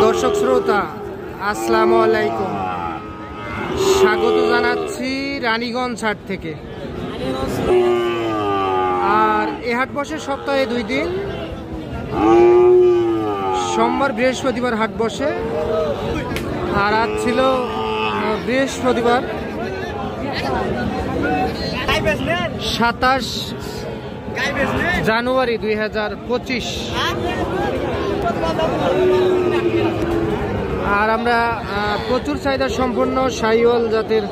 দর্শক শ্রোতা আসসালামু আলাইকুম, স্বাগত জানাচ্ছি রানীগঞ্জ হাট থেকে। আর এ হাট বসে সপ্তাহে 2 দিন, সোমবার বৃহস্পতিবার হাট বসে। আর আজ ছিল বৃহস্পতিবার 27 জানুয়ারি 2025। আর আমরা প্রচুর চাহিদা সম্পন্ন শাহিওয়াল জাতের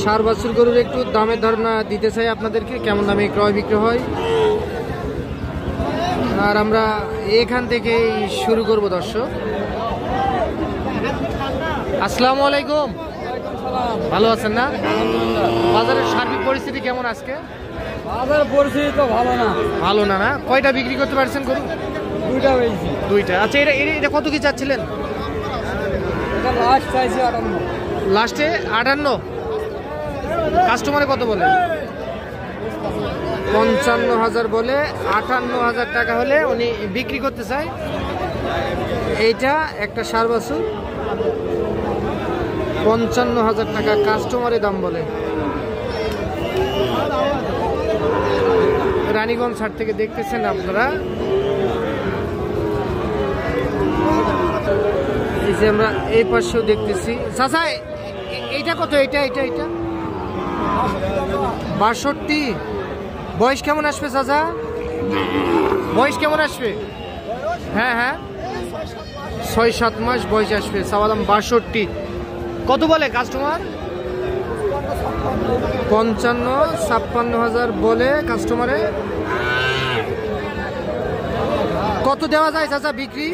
ষাঁড় বাছুর গরুর একটু দামের ধারণা দিতে চাই আপনাদেরকে, কেমন দামে ক্রয় বিক্রয় হয়। আর আমরা এখান থেকেই শুরু করব। দর্শক আসসালামু আলাইকুম, ভালো আছেন না? বাজারের সার্বিক পরিস্থিতি কেমন আজকে? বাজারের পরিস্থিতি তো ভালো না। না কয়টা বিক্রি করতে পারছেন গরু? 2টা পেয়েছি। 2টা। আচ্ছা, এটা কত কি চাচ্ছিলেন? এটা লাস্ট চাইছি 58। লাস্টে 58। কাস্টমারে কত বলে? 55,000 বলে। 58,000 টাকা হলে উনি বিক্রি করতে চায়। এইটা একটা ষাঁড় বাছুর, 55,000 টাকা কাস্টমারের দাম বলে। রানীগঞ্জ হাট থেকে দেখতেছেন আপনারা। এই যে আমরা এই পাশেও দেখতেছি। চাচা এইটা কত? এইটা 62। বয়স কেমন আসবে চাচা? বয়স কেমন আসবে? হ্যাঁ 6-7 মাস বয়স আসবে। চাওয়া দাম 62। কত বলে কাস্টমার? 55-56,000 বলে কাস্টমারে। কত দেওয়া যায় চাচা বিক্রি?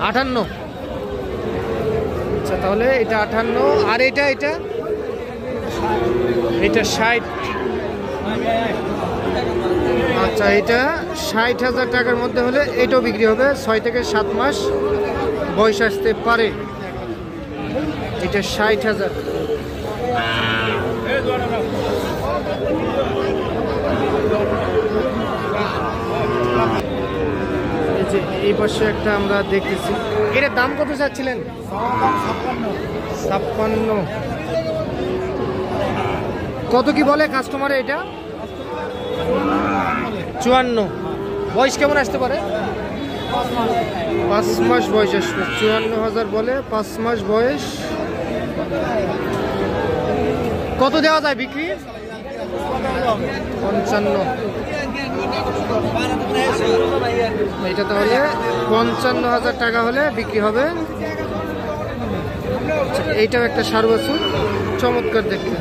58। আচ্ছা, তাহলে এটা 58। আর এটা 60। আচ্ছা, এটা 60,000 টাকার মধ্যে হলে এটাও বিক্রি হবে। 6 থেকে 7 মাস বয়স আসতে পারে। এটা 60,000। এই পাশে একটা আমরা দেখতেছি। এটার দাম কত চাচ্ছিলেন? 56। কত কি বলে কাস্টমারে এটা? 54। বয়স কেমন আসতে পারে? 5 মাস বয়স আসবে। 54,000 বলে, 5 মাস বয়স। কত দেওয়া যায় বিক্রি? 55। এটা তাহলে 55,000 টাকা হলে বিক্রি হবে। এইটাও একটা ষাঁড় বাছুর, চমৎকার দেখতে।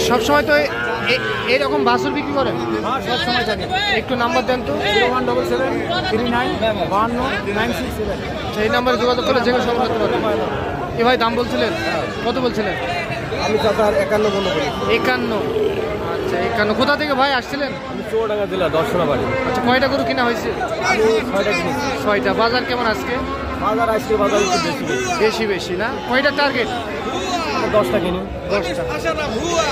সবসময় তো এইরকম বাছুর বিক্রি করেন? সবসময় থাকে। একটু নাম্বার দেন তো। 0177399667। সেই নাম্বারে যোগাযোগ করে যেগুলো সংগ্রহ করতে পারবেন। এ ভাই দাম বলছিলেন? কত বলছিলেন? আমি চাচা 51 বলে বলি। 51। আচ্ছা, 51। কোথা থেকে ভাই আসছিলেন? আমি চৌডাঙ্গা জেলা দর্শনা বাড়ি। আচ্ছা, কয়টা গরু কিনা হয়েছে? 6টা কিনেছি। 6টা। বাজার কেমন আজকে? বাজার আজকে বাজার একটু বেশি না? কয়টা টার্গেট? 10টা কিনি। 10টা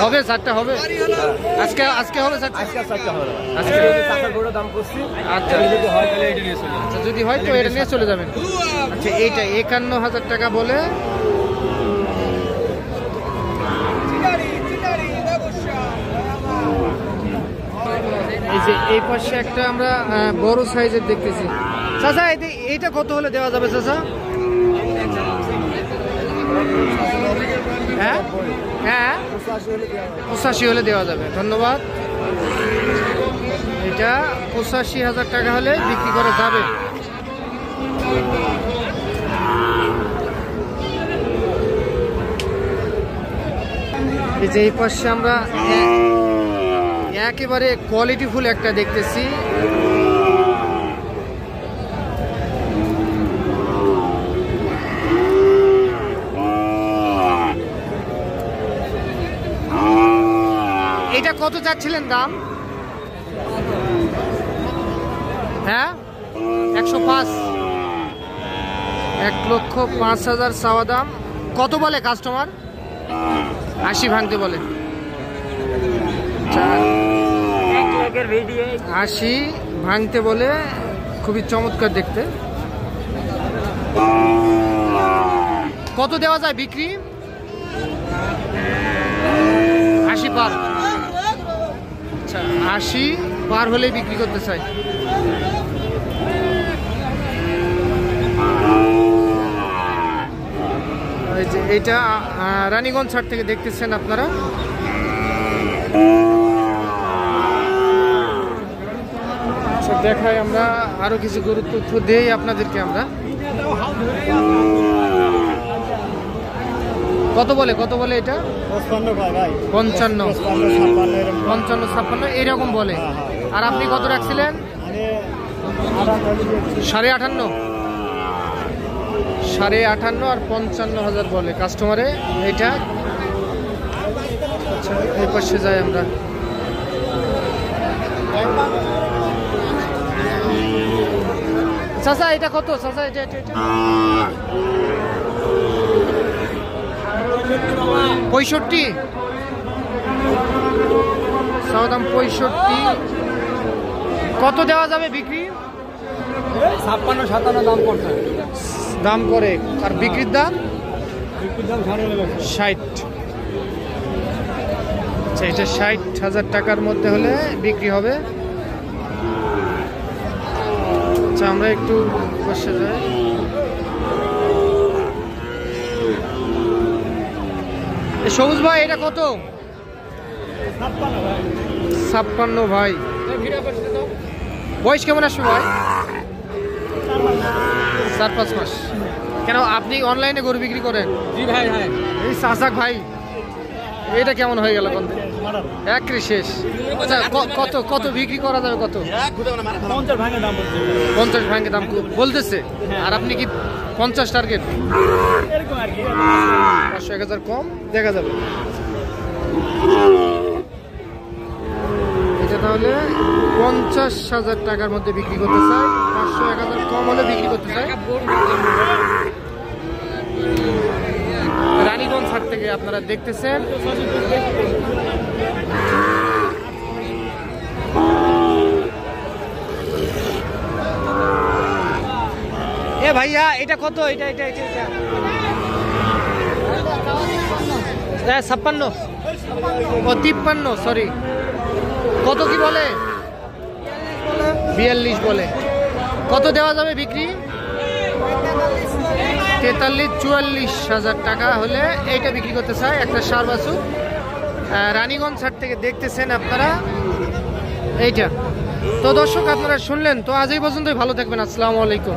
হবে? 4টা হবে আজকে? হবে 4টা? আজকে 4টা হবে। আজকে টাকার বড় দাম করছি। আচ্ছা, যদি হয় তাহলে এটা নিয়ে চলে। আচ্ছা, যদি হয় তো এটা নিয়ে চলে যাবেন। আচ্ছা, এইটা 51,000 টাকা বলে। এই যে এই পাশে একটা আমরা বড় সাইজের দেখতেছি। চাচা এইটা কত হলে দেওয়া যাবে চাচা? হ্যাঁ 85 হলে দেওয়া যাবে। ধন্যবাদ। এটা 85,000 টাকা হলে বিক্রি করা যাবে। এই যে এই পাশে আমরা একেবারে কোয়ালিটিফুল একটা দেখতেছি। এটা কত চাচ্ছিলেন দাম? হ্যাঁ 105। 1,05,000 চাওয়া দাম। কত বলে কাস্টমার? 80 ভাঙতে বলে। 80 ভাঙতে বলে, খুবই চমৎকার দেখতে। কত দেওয়া যায় বিক্রি? 80 পার। আচ্ছা, 80 পার হলে বিক্রি করতে চাই। এই যে এটা রানীগঞ্জ হাট থেকে দেখতেছেন আপনারা। আচ্ছা, দেখাই আমরা আরো কিছু গরুর তথ্য দেই আপনাদেরকে আমরা। কত বলে এটা? 55, 56 এইরকম বলে। আর আপনি কত রাখছিলেন? 58.5। 58.5 আর 55,000 বলে কাস্টমারে এইটা। আচ্ছা, এই পাশে যাই আমরা। চাচা এটা কত? চাচা এটা 65। দাম 65। কত দেওয়া যাবে বিক্রি? 56-57 দাম করছে। দাম করে। আর বিক্রির দাম? 60। আচ্ছা, এটা 60,000 টাকার মধ্যে হলে বিক্রি হবে। আচ্ছা, আমরা একটু বসে যাই। সবুজ ভাই এটা কত? 56 ভাই। বয়স কেমন আসবে ভাই? 4-5 মাস। কেন আপনি অনলাইনে গরু বিক্রি করেন? জি ভাই। এই চাচাক ভাই, এটা কেমন হয়ে গেল? একরি শেষ। আচ্ছা, কত বিক্রি করা যাবে? কত? 50 ভাঙে দাম বলতেছে। আর আপনি কি 50 টার্গেট? 500-1000 কম দেখা যাবে। এটা তাহলে 50,000 টাকার মধ্যে বিক্রি করতে চাই। 500-1000 কম হলে বিক্রি করতে চাই। রানীগঞ্জ হাট থেকে আপনারা দেখতেছেন। এ ভাইয়া এটা কত? এটা 56 ও 53, সরি। কত কি বলে? 42 বলে। কত দেওয়া যাবে বিক্রি? 43-44,000 টাকা হলে এইটা বিক্রি করতে চাই। একটা ষাঁড় বাছুর। রানীগঞ্জ হাট থেকে দেখতেছেন আপনারা এইটা। তো দর্শক, আপনারা শুনলেন। তো আজ এই পর্যন্তই। ভালো থাকবেন। আসসালামু আলাইকুম।